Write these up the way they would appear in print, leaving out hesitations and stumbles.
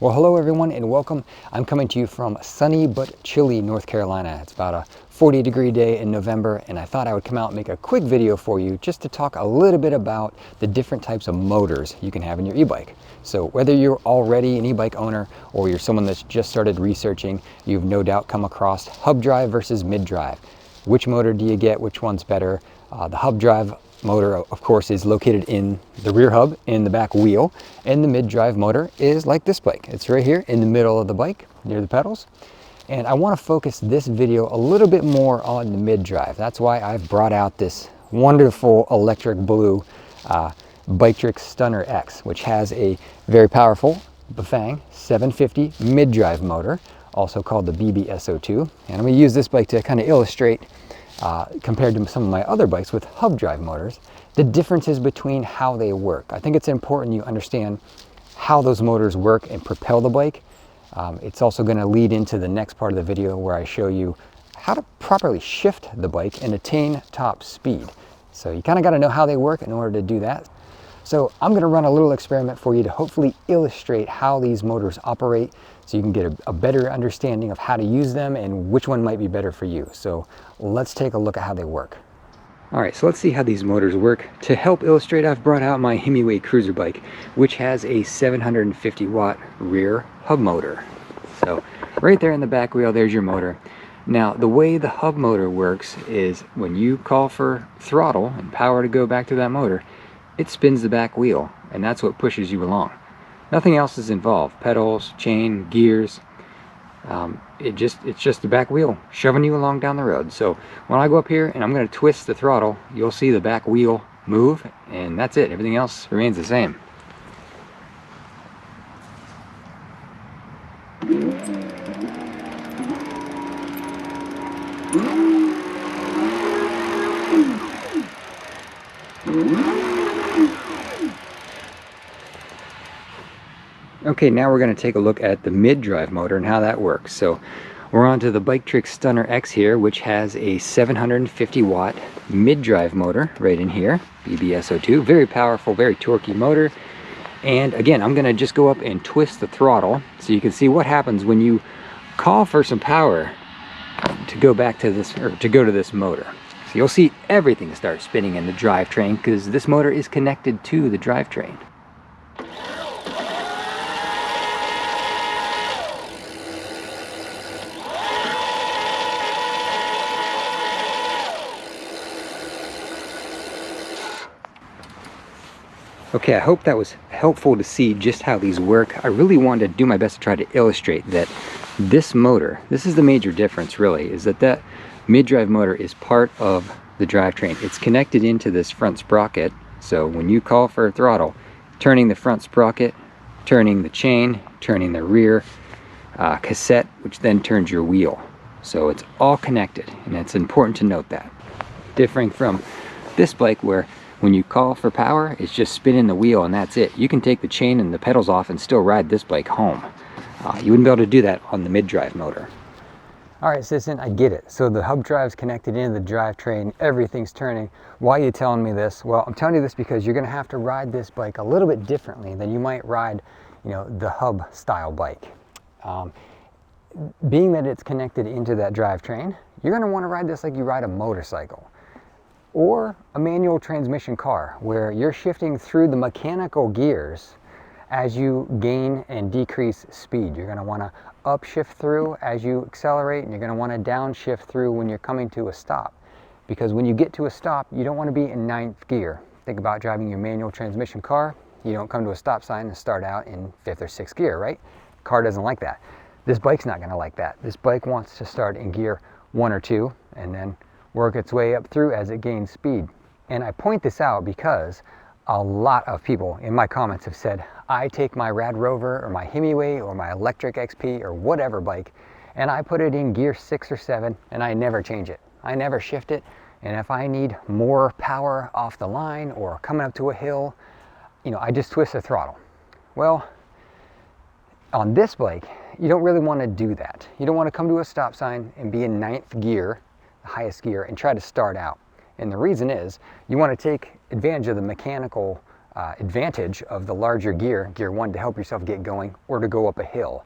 Well, hello everyone and welcome. I'm coming to you from sunny but chilly North Carolina. It's about a 40-degree day in November, and I thought I would come out and make a quick video for you just to talk a little bit about the different types of motors you can have in your e-bike. So whether you're already an e-bike owner or you're someone that's just started researching, you've no doubt come across hub drive versus mid drive. Which motor do you get? Which one's better? The hub drive motor, of course, is located in the rear hub in the back wheel, and the mid-drive motor is like this bike. It's right here in the middle of the bike near the pedals, and I want to focus this video a little bit more on the mid-drive. That's why I've brought out this wonderful electric blue Biktrix Stunner X, which has a very powerful Bafang 750 mid-drive motor, also called the BBSO2, and I'm going to use this bike to kind of illustrate compared to some of my other bikes with hub drive motors, the differences between how they work. I think it's important you understand how those motors work and propel the bike. It's also going to lead into the next part of the video where I show you how to properly shift the bike and attain top speed. So you kind of got to know how they work in order to do that. So I'm going to run a little experiment for you to hopefully illustrate how these motors operate so you can get a better understanding of how to use them and which one might be better for you. So let's take a look at how they work. All right, so let's see how these motors work. To help illustrate, I've brought out my Hemiway cruiser bike, which has a 750 watt rear hub motor. So right there in the back wheel, there's your motor. Now, the way the hub motor works is when you call for throttle and power to go back to that motor, it spins the back wheel, and that's what pushes you along. Nothing else is involved. Pedals, chain, gears. It's just the back wheel shoving you along down the road. So when I go up here and I'm going to twist the throttle, you'll see the back wheel move, and that's it. Everything else remains the same. Okay, now we're going to take a look at the mid-drive motor and how that works. So we're on to the Biktrix Stunner X here, which has a 750 watt mid-drive motor right in here, BBSO2. Very powerful, very torquey motor. And again, I'm going to just go up and twist the throttle so you can see what happens when you call for some power to go back to this, or to go to this motor. So you'll see everything start spinning in the drivetrain because this motor is connected to the drivetrain. Okay, I hope that was helpful to see just how these work. I really wanted to do my best to try to illustrate that this motor, this is the major difference really, is that mid-drive motor is part of the drivetrain. It's connected into this front sprocket, so when you call for a throttle, turning the front sprocket, turning the chain, turning the rear cassette, which then turns your wheel. So it's all connected, and it's important to note that. Differing from this bike where when you call for power, it's just spinning the wheel and that's it. You can take the chain and the pedals off and still ride this bike home. You wouldn't be able to do that on the mid-drive motor. All right, Citizen, I get it. So the hub drive's connected into the drivetrain, everything's turning. Why are you telling me this? Well, I'm telling you this because you're gonna have to ride this bike a little bit differently than you might ride, the hub style bike. Being that it's connected into that drivetrain, you're gonna wanna ride this like you ride a motorcycle or a manual transmission car, where you're shifting through the mechanical gears as you gain and decrease speed. You're going to want to upshift through as you accelerate, and you're going to want to downshift through when you're coming to a stop. Because when you get to a stop, you don't want to be in 9th gear. Think about driving your manual transmission car. You don't come to a stop sign and start out in 5th or 6th gear, right? Car doesn't like that. This bike's not going to like that. This bike wants to start in gear 1 or 2 and then work its way up through as it gains speed. And I point this out because a lot of people in my comments have said, I take my Rad Rover or my Hemiway or my electric XP or whatever bike, and I put it in gear 6 or 7 and I never change it. I never shift it. And if I need more power off the line or coming up to a hill, I just twist the throttle. Well, on this bike, you don't really want to do that. You don't want to come to a stop sign and be in 9th gear, the highest gear, and try to start out. And the reason is you want to take advantage of the mechanical advantage of the larger gear, gear 1, to help yourself get going or to go up a hill.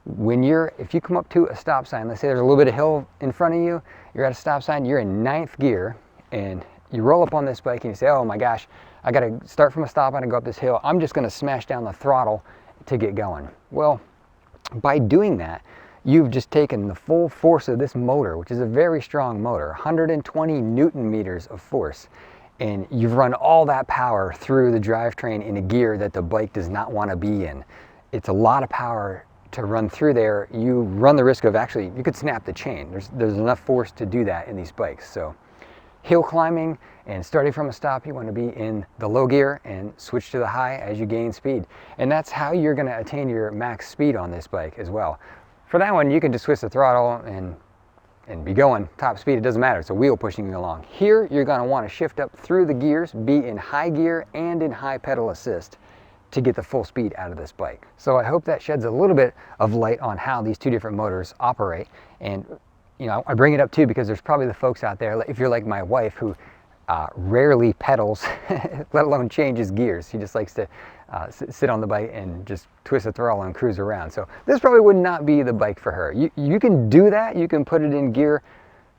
If you come up to a stop sign, let's say there's a little bit of hill in front of you, you're at a stop sign, you're in 9th gear, and you roll up on this bike and you say, oh my gosh, I gotta start from a stop and go up this hill. I'm just gonna smash down the throttle to get going. Well, by doing that, you've just taken the full force of this motor, which is a very strong motor, 120 Newton meters of force, and you've run all that power through the drivetrain in a gear that the bike does not want to be in. It's a lot of power to run through there. You run the risk of actually, you could snap the chain. There's enough force to do that in these bikes. So hill climbing and starting from a stop, you want to be in the low gear and switch to the high as you gain speed. And that's how you're going to attain your max speed on this bike as well. For that one, you can just switch the throttle and be going top speed. It doesn't matter, it's a wheel pushing you along. Here, you're going to want to shift up through the gears, be in high gear and in high pedal assist to get the full speed out of this bike. So I hope that sheds a little bit of light on how these two different motors operate. And you know, I bring it up too because there's probably the folks out there, if you're like my wife, who rarely pedals, let alone changes gears. She just likes to sit on the bike and just twist the throttle and cruise around. So this probably would not be the bike for her. You can do that. You can put it in gear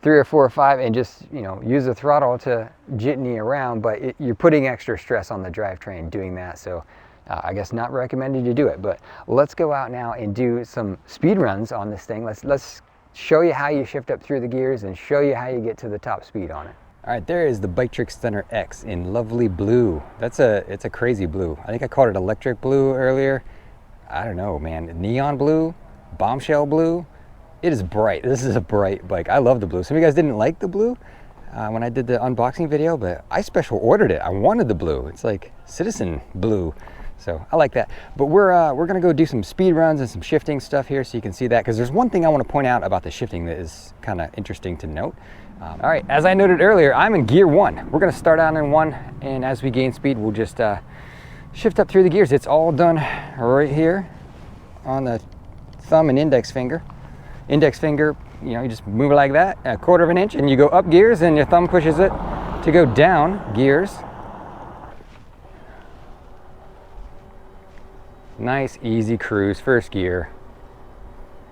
3 or 4 or 5 and just, you know, use the throttle to jitney around, but you're putting extra stress on the drivetrain doing that. So I guess not recommended you do it. But let's go out now and do some speed runs on this thing. Let's show you how you shift up through the gears and show you how you get to the top speed on it. All right, there is the Biktrix Stunner X in lovely blue. It's a crazy blue. I think I called it electric blue earlier. I don't know, man. Neon blue, bombshell blue. It is bright. This is a bright bike. I love the blue. Some of you guys didn't like the blue when I did the unboxing video, but I special ordered it. I wanted the blue. It's like Citizen blue. So I like that. But we're gonna go do some speed runs and some shifting stuff here so you can see that, because there's one thing I want to point out about the shifting that is kind of interesting to note. All right, as I noted earlier, I'm in gear 1. We're gonna start out in 1, and as we gain speed, we'll just shift up through the gears. It's all done right here on the thumb and index finger. Index finger, you know, you just move it like that, 1/4 of an inch, and you go up gears, and your thumb pushes it to go down gears. Nice, easy cruise, first gear,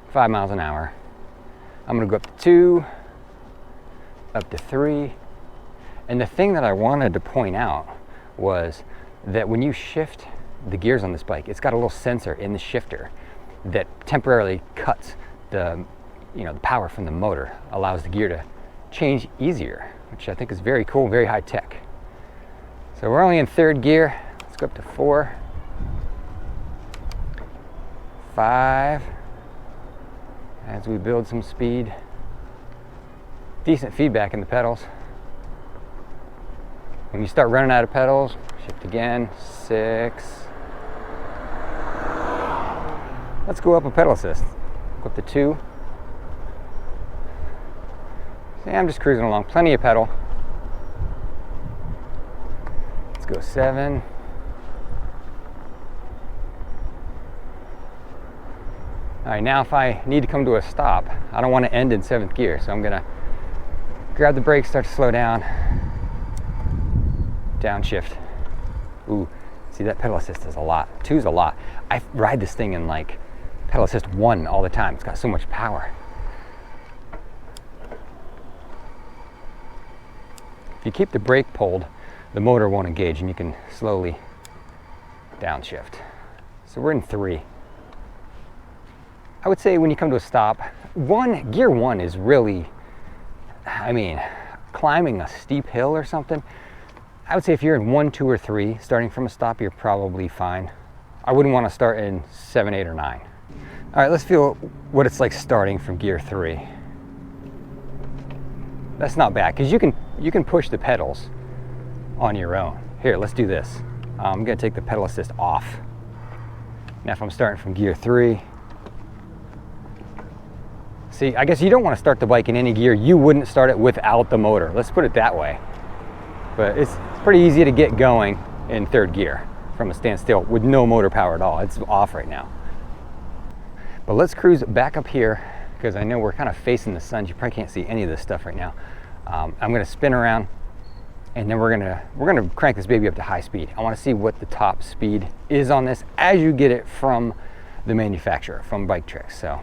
5 miles an hour. I'm gonna go up to 2, up to 3. And the thing that I wanted to point out was that when you shift the gears on this bike, it's got a little sensor in the shifter that temporarily cuts the power from the motor, allows the gear to change easier, which I think is very cool, very high tech. So we're only in 3rd gear. Let's go up to 4, 5, as we build some speed. Decent feedback in the pedals. When you start running out of pedals, shift again, 6. Let's go up a pedal assist. Go up to 2. See, I'm just cruising along, plenty of pedal. Let's go 7. All right, now if I need to come to a stop, I don't want to end in 7th gear, so I'm gonna grab the brakes, start to slow down, downshift. Ooh, see, that pedal assist is a lot. 2's a lot. I ride this thing in like pedal assist 1 all the time. It's got so much power. If you keep the brake pulled, the motor won't engage and you can slowly downshift. So we're in 3. I would say when you come to a stop, gear 1 is really, I mean, climbing a steep hill or something. I would say if you're in 1, 2, or 3, starting from a stop, you're probably fine. I wouldn't want to start in 7, 8, or 9. All right, let's feel what it's like starting from gear 3. That's not bad, because you can push the pedals on your own. Here, let's do this. I'm gonna take the pedal assist off. Now if I'm starting from gear 3, see, I guess you don't want to start the bike in any gear. You wouldn't start it without the motor. Let's put it that way. But it's pretty easy to get going in 3rd gear from a standstill with no motor power at all. It's off right now. But let's cruise back up here, because I know we're kind of facing the sun. You probably can't see any of this stuff right now. I'm going to spin around and then we're gonna crank this baby up to high speed. I want to see what the top speed is on this as you get it from the manufacturer, from Biktrix. So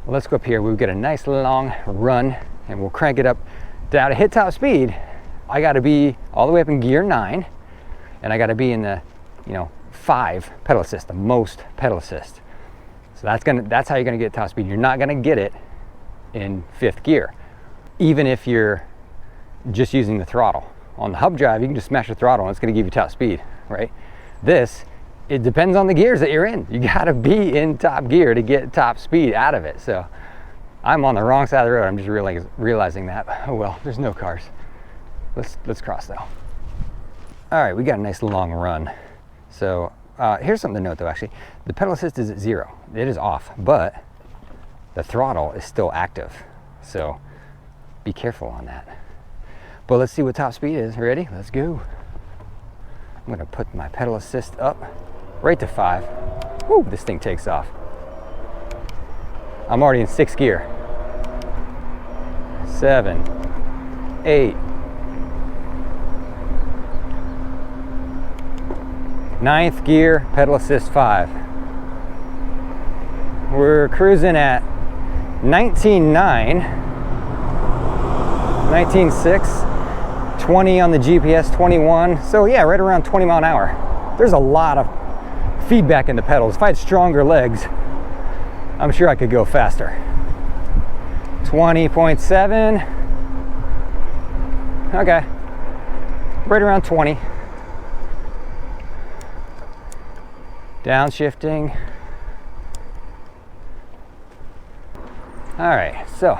let's go up here. We've got a nice long run, and we'll crank it up. Now to hit top speed, I got to be all the way up in gear 9, and I got to be in the 5 pedal assist, the most pedal assist. So that's how you're gonna get top speed. You're not gonna get it in 5th gear, even if you're just using the throttle. On the hub drive, you can just smash the throttle and it's going to give you top speed, right? It depends on the gears that you're in. You got to be in top gear to get top speed out of it. So I'm on the wrong side of the road. I'm just realizing that. Oh well, there's no cars. Let's cross though. All right, we got a nice long run. So here's something to note though, actually. The pedal assist is at 0. It is off, but the throttle is still active. So be careful on that. But let's see what top speed is. Ready? Let's go. I'm gonna put my pedal assist up right to 5. Woo, this thing takes off. I'm already in 6th gear. 7, 8, 9th gear, pedal assist 5. We're cruising at 19.9, 19.6. 20 on the GPS, 21. So yeah, right around 20 mile an hour. There's a lot of feedback in the pedals. If I had stronger legs, I'm sure I could go faster. 20.7. Okay, right around 20. Downshifting. All right, so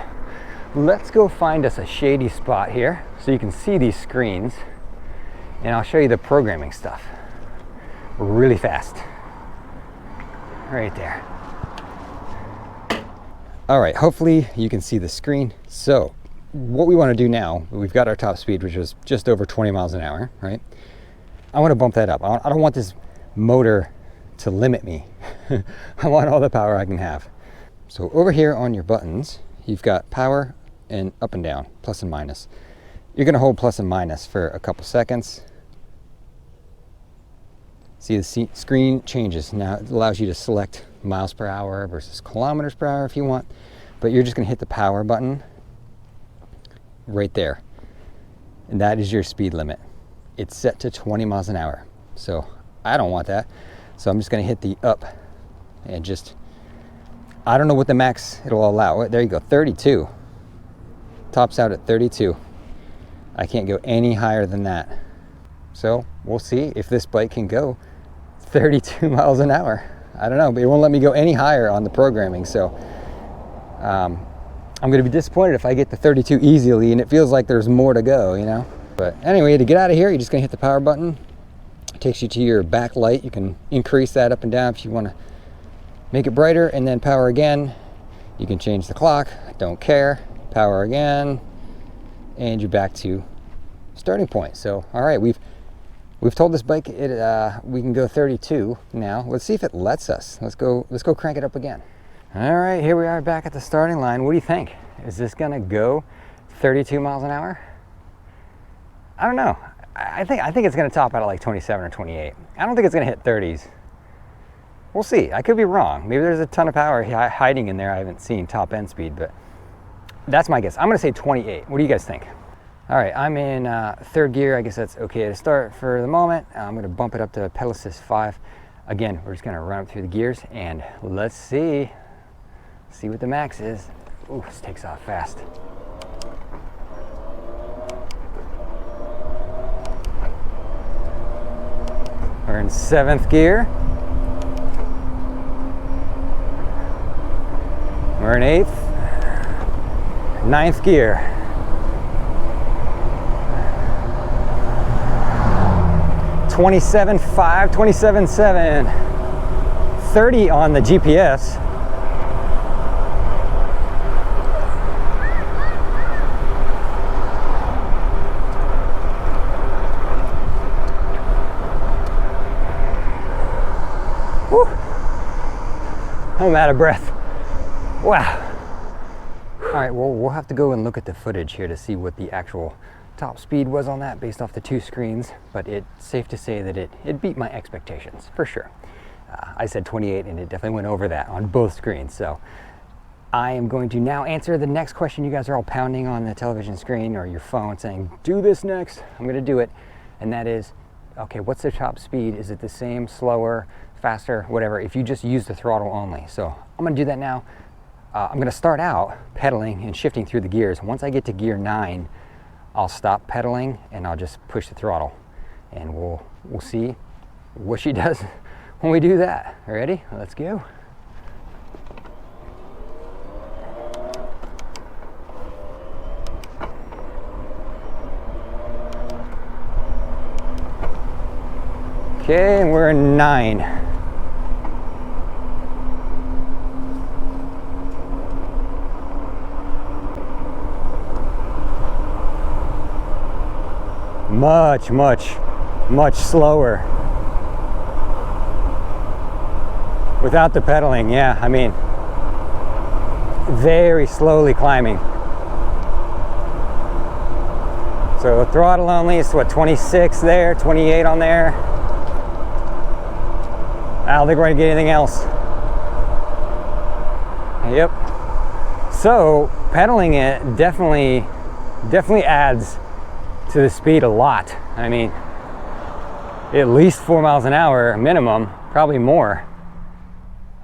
let's go find us a shady spot here so you can see these screens, and I'll show you the programming stuff really fast. Right there. All right, hopefully you can see the screen. So what we want to do now, we've got our top speed, which is just over 20 miles an hour, right? I want to bump that up. I don't want this motor to limit me. I want all the power I can have. So over here on your buttons, you've got power and up and down, plus and minus. You're gonna hold plus and minus for a couple seconds. See the screen changes. Now it allows you to select miles per hour versus kilometers per hour if you want, but you're just gonna hit the power button right there. And that is your speed limit. It's set to 20 miles an hour. So I don't want that. So I'm just gonna hit the up and just, I don't know what the max it'll allow. There you go, 32. Tops out at 32. I can't go any higher than that. So we'll see if this bike can go 32 miles an hour. I don't know, but it won't let me go any higher on the programming. So I'm gonna be disappointed if I get to 32 easily and it feels like there's more to go, you know? But anyway, to get out of here, you're just gonna hit the power button. It takes you to your back light. You can increase that up and down if you wanna make it brighter, and then power again. You can change the clock, don't care. Power again, and you're back to starting point. So all right, we've told this bike we can go 32 now. Let's see if it lets us. Let's go crank it up again. All right, here we are back at the starting line. What do you think? Is this gonna go 32 miles an hour? I don't know. I think it's gonna top out at like 27 or 28. I don't think it's gonna hit 30s. We'll see. I could be wrong. Maybe there's a ton of power hiding in there I haven't seen top end speed, but that's my guess. I'm gonna say 28. What do you guys think? All right, I'm in 3rd gear. I guess that's okay to start for the moment. I'm gonna bump it up to pedal assist 5. Again, we're just gonna run up through the gears and let's see what the max is. Ooh, this takes off fast. We're in 7th gear. We're in 8th. 9th gear. 27.5, 27.7, 30 on the GPS. Whew. I'm out of breath. Wow. All right, well, we'll have to go and look at the footage here to see what the actual top speed was on that based off the 2 screens, but it's safe to say that it beat my expectations, for sure. I said 28 and it definitely went over that on both screens. So I am going to now answer the next question you guys are all pounding on the television screen or your phone saying, do this next. I'm gonna do it. And that is, okay, what's the top speed? Is it the same, slower, faster, whatever, if you just use the throttle only? So I'm gonna do that now. I'm gonna start out pedaling and shifting through the gears. Once I get to gear 9, I'll stop pedaling and I'll just push the throttle. And we'll see what she does when we do that. Ready? Let's go. Okay, and we're 9. Much slower. Without the pedaling, yeah, I mean, very slowly climbing. So throttle only is what, 26 there, 28 on there. I don't think we're gonna get anything else. Yep. So pedaling it definitely adds to the speed a lot. I mean, at least 4 miles an hour minimum, probably more.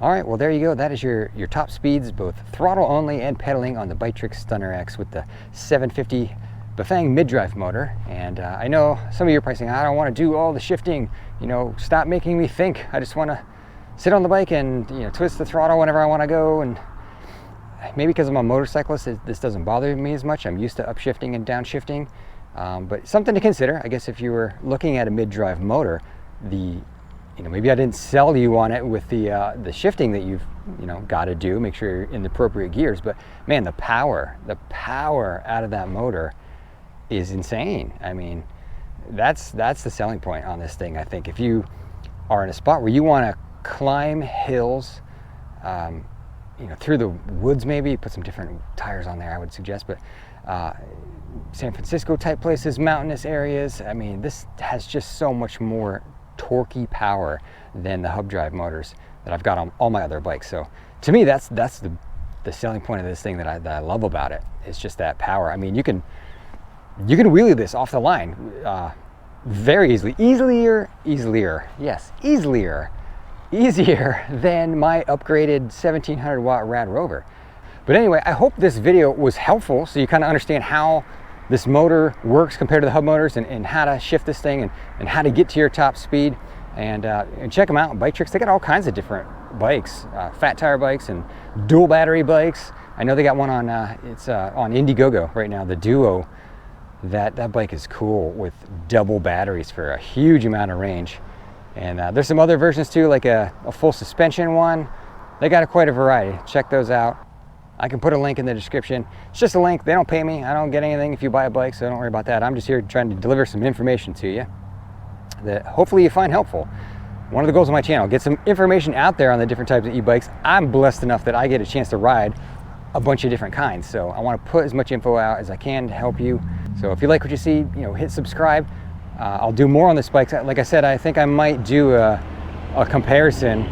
All right, well there you go. That is your top speeds, both throttle only and pedaling on the Biktrix Stunner X with the 750 Bafang mid-drive motor. And I know some of you are probably saying, I don't want to do all the shifting, you know, stop making me think. I just want to sit on the bike and, you know, twist the throttle whenever I want to go. And maybe because I'm a motorcyclist, this doesn't bother me as much. I'm used to upshifting and downshifting. But something to consider, I guess, if you were looking at a mid-drive motor, maybe I didn't sell you on it with the shifting that you've, got to do, make sure you're in the appropriate gears. But man, the power out of that motor is insane. I mean, that's the selling point on this thing. I think if you are in a spot where you want to climb hills, through the woods, maybe put some different tires on there, I would suggest. But San Francisco type places, mountainous areas, I mean, this has just so much more torquey power than the hub drive motors that I've got on all my other bikes. So to me, that's the selling point of this thing that I love about it. It's just that power. I mean, you can wheelie this off the line very easily, easier than my upgraded 1700 watt Rad Rover. But anyway, I hope this video was helpful so you kind of understand how this motor works compared to the hub motors, and how to shift this thing, and how to get to your top speed. And check them out, Biktrix. They got all kinds of different bikes, fat tire bikes and dual battery bikes. I know they got one on, it's on Indiegogo right now, the Duo. That bike is cool with double batteries for a huge amount of range. And there's some other versions too, like a full suspension one. They got quite a variety. Check those out. I can put a link in the description. It's just a link. They don't pay me. I don't get anything if you buy a bike, so don't worry about that. I'm just here trying to deliver some information to you that hopefully you find helpful. One of the goals of my channel, get some information out there on the different types of e-bikes. I'm blessed enough that I get a chance to ride a bunch of different kinds, so I want to put as much info out as I can to help you. So if you like what you see, hit subscribe. I'll do more on this bike. Like I said, I think I might do a comparison.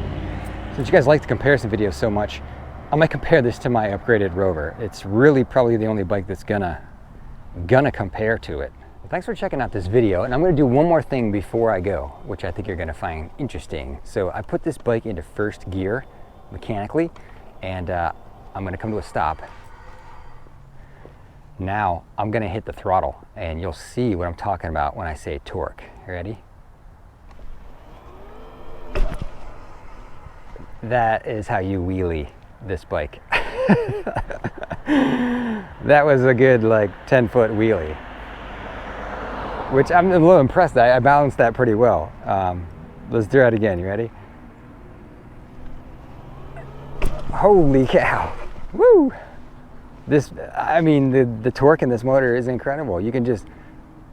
Since you guys like the comparison videos so much, I might compare this to my upgraded Rover. It's really probably the only bike that's gonna compare to it. Well, thanks for checking out this video, and I'm gonna do one more thing before I go, which I think you're gonna find interesting. So I put this bike into first gear mechanically, and I'm gonna come to a stop. Now I'm gonna hit the throttle, and you'll see what I'm talking about when I say torque. Ready? That is how you wheelie this bike. That was a good 10-foot wheelie, which I'm a little impressed that I balanced that pretty well. Let's do it again. You ready? Holy cow. Woo! The torque in this motor is incredible. You can just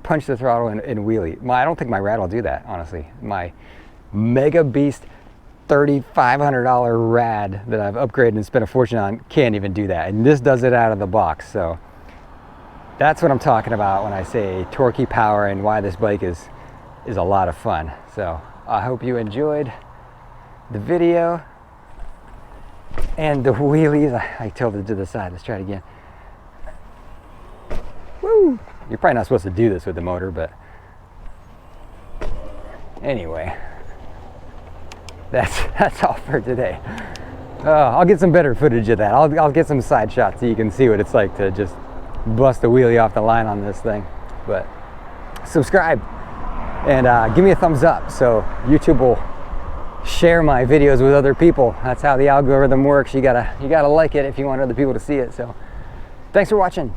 punch the throttle and wheelie. I don't think my Rad will do that, honestly. My Mega Beast $3,500 Rad that I've upgraded and spent a fortune on can't even do that, and this does it out of the box. So That's what I'm talking about when I say torquey power and why this bike is a lot of fun. So I hope you enjoyed the video and the wheelies. I tilted to the side. Let's try it again. Woo! You're probably not supposed to do this with the motor, but anyway, that's all for today. I'll get some better footage of that. I'll get some side shots so you can see what it's like to just bust a wheelie off the line on this thing. But subscribe and give me a thumbs up so YouTube will share my videos with other people. That's how the algorithm works. You gotta like it if you want other people to see it. So thanks for watching.